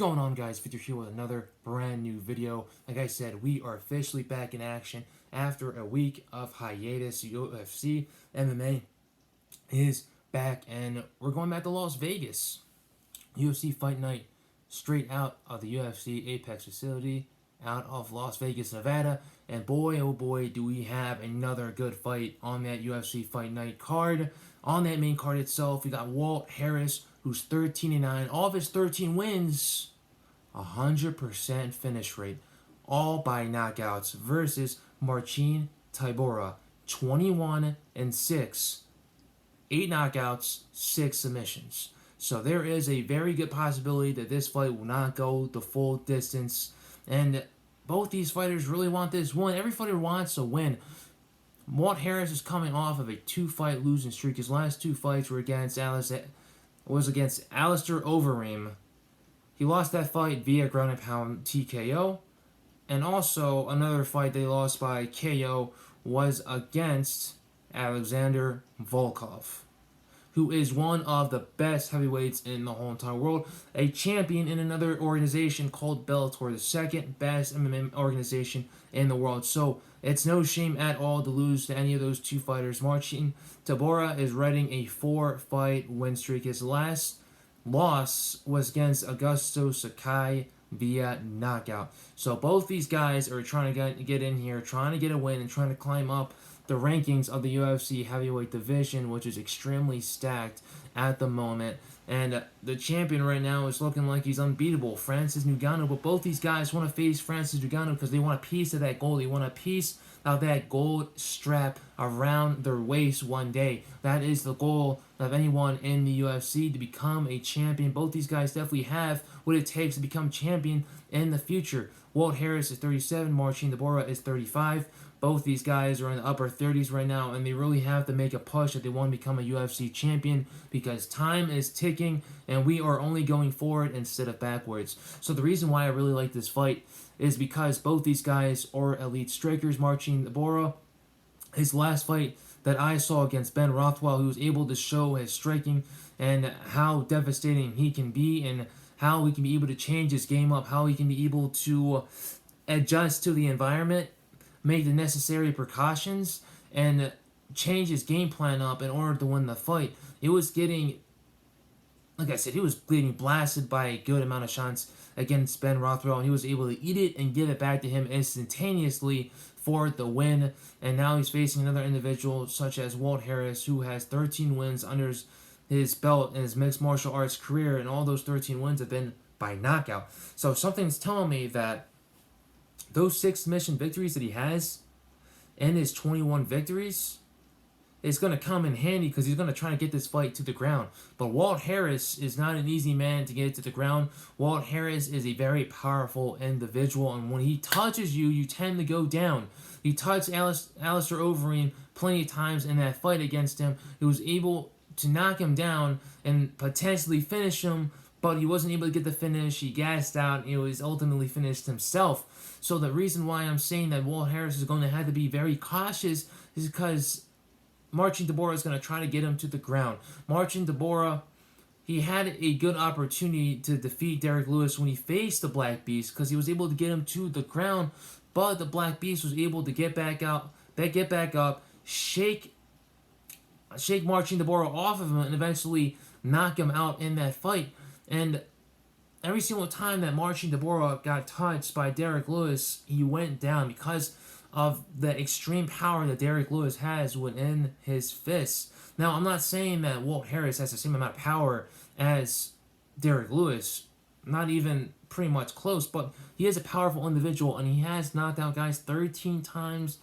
Going on, guys? Victor here with another brand new video. Like I said, we are officially back in action after a week of hiatus. UFC MMA is back, and we're going back to Las Vegas. UFC Fight Night straight out of the UFC Apex facility out of Las Vegas, Nevada. And boy, oh boy, do we have another good fight on that UFC Fight Night card. On that main card itself, we got Walt Harris, who's 13-9. All of his 13 wins, 100% finish rate, all by knockouts, versus Marcin Tybura, 21-6, 8 knockouts, 6 submissions. So there is a very good possibility that this fight will not go the full distance. And both these fighters really want this win. Every fighter wants a win. Walt Harris is coming off of a 2-fight losing streak. His last 2 fights were against Alistair Overeem. He lost that fight via ground and pound TKO. And also another fight they lost by KO was against Alexander Volkov, who is one of the best heavyweights in the whole entire world, a champion in another organization called Bellator, the second best MMA organization in the world. So it's no shame at all to lose to any of those 2 fighters. Marcin Tybura is riding a 4-fight win streak. His last loss was against Augusto Sakai via knockout. So both these guys are trying to get in here, trying to get a win, and trying to climb up the rankings of the UFC heavyweight division, which is extremely stacked at the moment. And the champion right now is looking like he's unbeatable, Francis Ngannou. But both these guys want to face Francis Ngannou because they want a piece of that gold. They want a piece of that gold strap around their waist one day. That is the goal of anyone in the UFC, to become a champion. Both these guys definitely have what it takes to become champion in the future. Walt Harris is 37, Marcin Tybura is 35. Both these guys are in the upper 30s right now, and they really have to make a push if they want to become a UFC champion, because time is ticking and we are only going forward instead of backwards. So the reason why I really like this fight is because both these guys are elite strikers. Marcin Tybura, his last fight that I saw against Ben Rothwell, he was able to show his striking and how devastating he can be, and how he can be able to change his game up, how he can be able to adjust to the environment, make the necessary precautions, and change his game plan up in order to win the fight. It was getting, like I said, he was getting blasted by a good amount of shots against Ben Rothwell, and he was able to eat it and give it back to him instantaneously for the win. And now he's facing another individual such as Walt Harris, who has 13 wins under his belt in his mixed martial arts career, and all those 13 wins have been by knockout. So something's telling me that those 6 submission victories that he has and his 21 victories is going to come in handy, because he's going to try to get this fight to the ground. But Walt Harris is not an easy man to get it to the ground. Walt Harris is a very powerful individual, and when he touches you, you tend to go down. He touched Alistair Overeem plenty of times in that fight against him. He was able to knock him down and potentially finish him, but he wasn't able to get the finish. He gassed out, and he was ultimately finished himself. So the reason why I'm saying that Walt Harris is going to have to be very cautious is because Marcin Tybura is going to try to get him to the ground. Marcin Tybura, he had a good opportunity to defeat Derek Lewis when he faced the Black Beast, because he was able to get him to the ground, but the Black Beast was able to get back up, shake Marcin Tybura off of him, and eventually knock him out in that fight. And every single time that Marcin Tybura got touched by Derek Lewis, he went down because of the extreme power that Derek Lewis has within his fists. Now, I'm not saying that Walt Harris has the same amount of power as Derek Lewis, not even pretty much close, but he is a powerful individual, and he has knocked out guys 13 times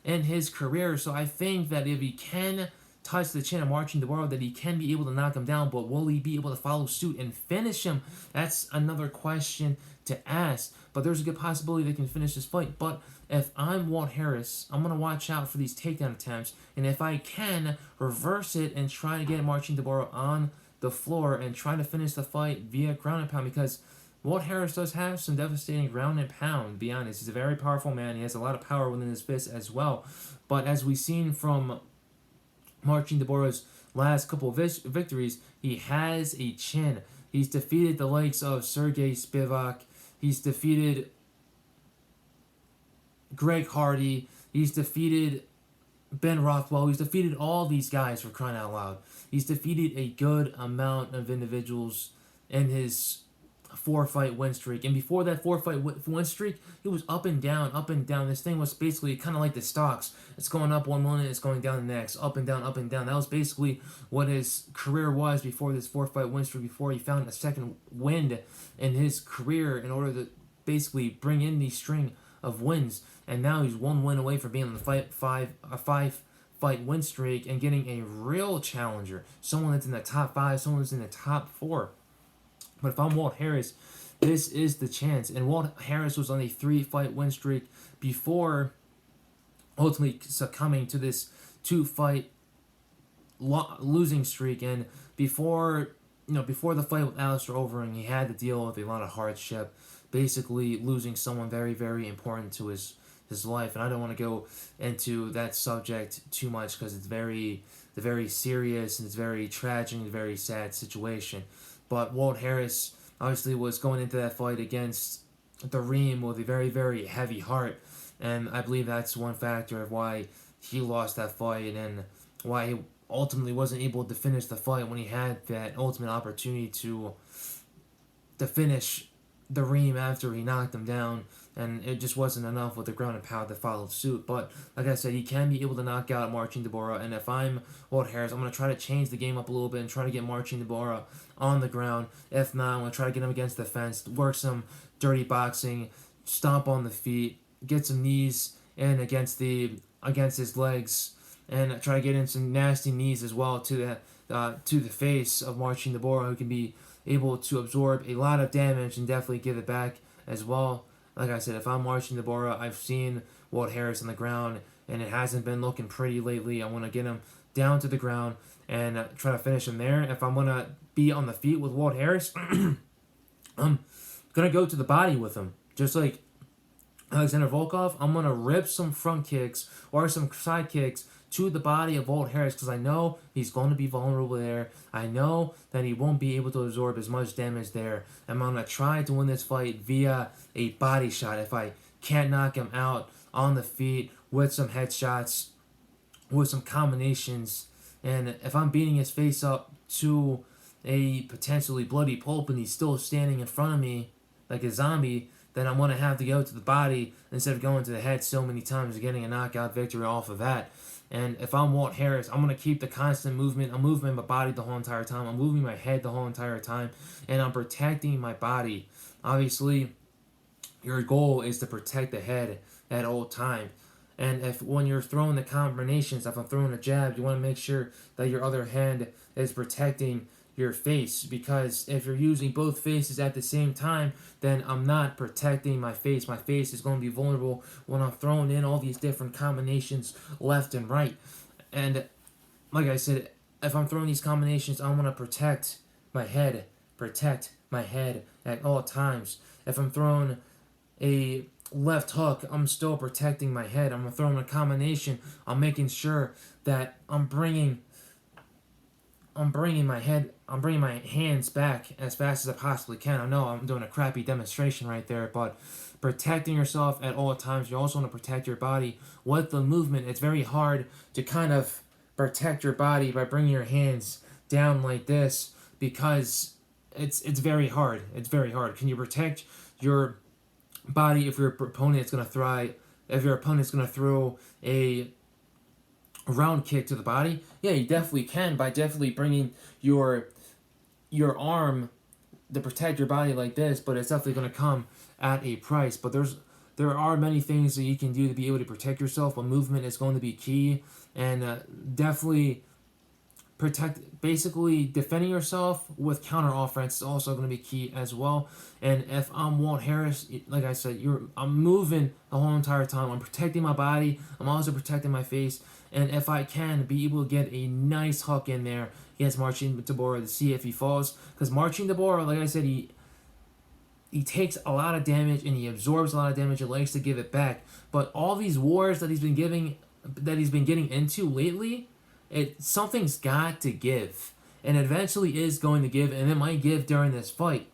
in his career. So I think that if he can touch the chin of Marcin Tybura, that he can be able to knock him down. But will he be able to follow suit and finish him? That's another question to ask. But there's a good possibility they can finish this fight. But if I'm Walt Harris, I'm going to watch out for these takedown attempts. And if I can, reverse it and try to get Marcin Tybura on the floor and try to finish the fight via ground and pound, because Walt Harris does have some devastating ground and pound, to be honest. He's a very powerful man. He has a lot of power within his fist as well. But as we've seen from Marcin Tybura's last couple of victories, he has a chin. He's defeated the likes of Sergey Spivak. He's defeated Greg Hardy. He's defeated Ben Rothwell. He's defeated all these guys, for crying out loud. He's defeated a good amount of individuals in his 4-fight win streak. And before that 4-fight win streak, he was up and down, up and down. This thing was basically kind of like the stocks. It's going up one minute, it's going down the next. Up and down, up and down. That was basically what his career was before this 4-fight win streak, before he found a second wind in his career in order to basically bring in the string of wins. And now he's one win away from being on the five-fight win streak and getting a real challenger. Someone that's in the top 5, someone that's in the top 4. But if I'm Walt Harris, this is the chance. And Walt Harris was on a 3-fight win streak before ultimately succumbing to this 2-fight losing streak. And before the fight with Alistair Overeem, he had to deal with a lot of hardship, basically losing someone very, very important to his life. And I don't want to go into that subject too much because it's very serious and it's very tragic and very sad situation. But Walt Harris obviously was going into that fight against the Reem with a very, very heavy heart. And I believe that's one factor of why he lost that fight and why he ultimately wasn't able to finish the fight when he had that ultimate opportunity to finish the Reem after he knocked him down. And it just wasn't enough with the ground and pound that followed suit. But like I said, he can be able to knock out Marcin Tybura. And if I'm Walt Harris, I'm going to try to change the game up a little bit and try to get Marcin Tybura on the ground. If not, I'm going to try to get him against the fence, work some dirty boxing, stomp on the feet, get some knees in against his legs, and try to get in some nasty knees as well to the face of Marcin Tybura, who can be able to absorb a lot of damage and definitely give it back as well. Like I said, if I'm Marcin Tybura, I've seen Walt Harris on the ground, and it hasn't been looking pretty lately. I want to get him down to the ground and try to finish him there. If I'm going to be on the feet with Walt Harris, I'm going to go to the body with him. Just like Alexander Volkov, I'm going to rip some front kicks or some side kicks to the body of Walt Harris because I know he's going to be vulnerable there. I know that he won't be able to absorb as much damage there. I'm going to try to win this fight via a body shot. If I can't knock him out on the feet with some headshots, with some combinations, and if I'm beating his face up to a potentially bloody pulp and he's still standing in front of me like a zombie, then I'm going to have to go to the body instead of going to the head so many times and getting a knockout victory off of that. And if I'm Walt Harris, I'm going to keep the constant movement. I'm moving my body the whole entire time. I'm moving my head the whole entire time. And I'm protecting my body. Obviously, your goal is to protect the head at all time. And when you're throwing the combinations, if I'm throwing a jab, you want to make sure that your other hand is protecting your face, because if you're using both faces at the same time, then I'm not protecting my face. My face is going to be vulnerable when I'm throwing in all these different combinations left and right. And like I said, if I'm throwing these combinations, I want to protect my head at all times. If I'm throwing a left hook, I'm still protecting my head. I'm throwing a combination, I'm making sure that I'm bringing my hands back as fast as I possibly can. I know I'm doing a crappy demonstration right there, but protecting yourself at all times. You also want to protect your body with the movement. It's very hard to kind of protect your body by bringing your hands down like this because it's very hard. It's very hard. Can you protect your body if your opponent's going to throw a round kick to the body? Yeah, you definitely can by definitely bringing your arm to protect your body like this, but it's definitely going to come at a price. But there are many things that you can do to be able to protect yourself, but movement is going to be key, and definitely basically defending yourself with counter offense is also going to be key as well. And if I'm Walt Harris, like I said, I'm moving the whole entire time. I'm protecting my body. I'm also protecting my face. And if I can be able to get a nice hook in there against Marcin Tybura to see if he falls, because Marcin Tybura, like I said, he takes a lot of damage and he absorbs a lot of damage and likes to give it back. But all these wars that he's been getting into lately, something's got to give. and eventually is going to give, and it might give during this fight.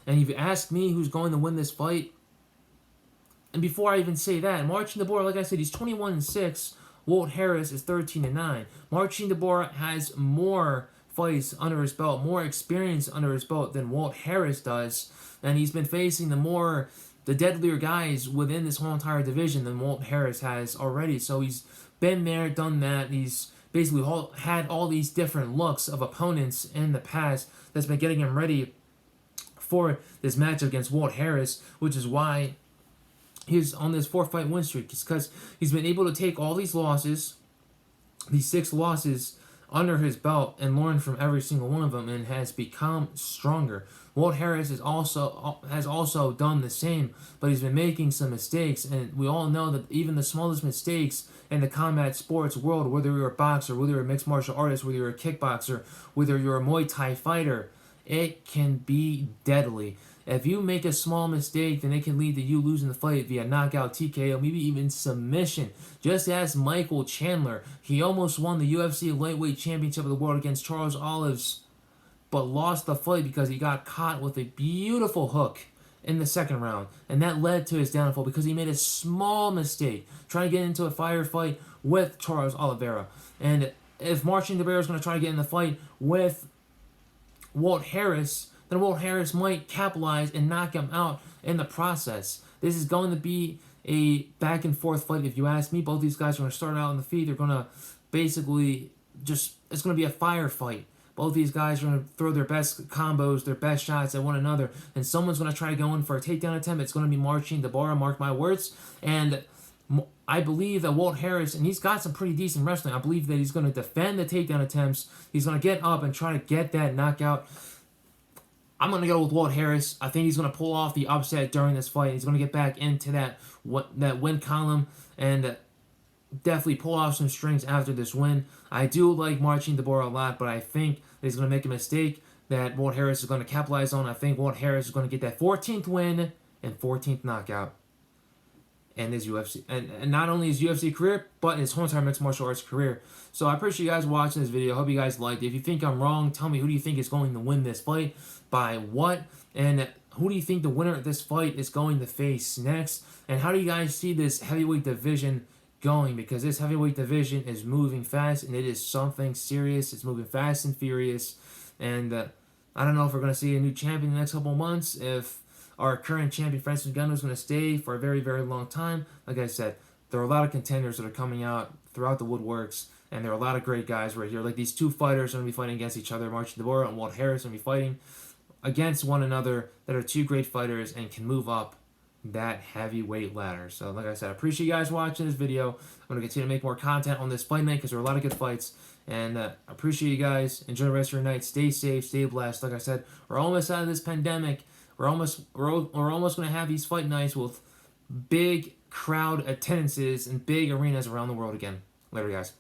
And if you ask me who's going to win this fight, and before I even say that, Marcin Tybura, like I said, he's 21-6. Walt Harris is 13-9. Marcin Tybura has more fights under his belt, more experience under his belt than Walt Harris does, and he's been facing the deadlier guys within this whole entire division than Walt Harris has already. So he's been there, done that. He's basically had all these different looks of opponents in the past that's been getting him ready for this matchup against Walt Harris, which is why he's on this 4-fight win streak, because he's been able to take all these losses, these 6 losses, under his belt and learn from every single one of them, and has become stronger. Walt Harris has also done the same, but he's been making some mistakes, and we all know that even the smallest mistakes in the combat sports world, whether you're a boxer, whether you're a mixed martial artist, whether you're a kickboxer, whether you're a Muay Thai fighter, it can be deadly. If you make a small mistake, then it can lead to you losing the fight via knockout, TKO, maybe even submission. Just ask Michael Chandler. He almost won the UFC lightweight championship of the world against Charles Olives, but lost the fight because he got caught with a beautiful hook in the second round. And that led to his downfall because he made a small mistake trying to get into a fight with Charles Oliveira. And if Marcin Tybura is going to try to get in the fight with Walt Harris, then Walt Harris might capitalize and knock him out in the process. This is going to be a back and forth fight. If you ask me, both these guys are going to start out on the feet. They're going to basically it's going to be a firefight. Both these guys are going to throw their best combos, their best shots at one another, and someone's going to try to go in for a takedown attempt. It's going to be Marcin Tybura, mark my words. And I believe that Walt Harris, and he's got some pretty decent wrestling, I believe that he's going to defend the takedown attempts. He's going to get up and try to get that knockout. I'm going to go with Walt Harris. I think he's going to pull off the upset during this fight. He's going to get back into that win column and definitely pull off some strings after this win. I do like Marcin Tybura a lot, but I think that he's going to make a mistake that Walt Harris is going to capitalize on. I think Walt Harris is going to get that 14th win and 14th knockout in his UFC, and not only his UFC career, but his whole entire mixed martial arts career. So I appreciate you guys watching this video. I hope you guys liked it. If you think I'm wrong, tell me who do you think is going to win this fight, by what, and who do you think the winner of this fight is going to face next, and how do you guys see this heavyweight division going, because this heavyweight division is moving fast, and it is something serious. It's moving fast and furious, and I don't know if we're going to see a new champion in the next couple of months, if our current champion, Francis Ngannou, is going to stay for a very, very long time. Like I said, there are a lot of contenders that are coming out throughout the woodworks, and there are a lot of great guys right here. Like these 2 fighters are going to be fighting against each other. Marcin Tybura and Walt Harris are going to be fighting against one another, that are 2 great fighters and can move up that heavyweight ladder. So like I said, I appreciate you guys watching this video. I'm going to continue to make more content on this fight night because there are a lot of good fights, and I appreciate you guys. Enjoy the rest of your night. Stay safe, stay blessed. Like I said, we're almost out of this pandemic. We're almost going to have these fight nights with big crowd attendances in big arenas around the world again. Later, guys.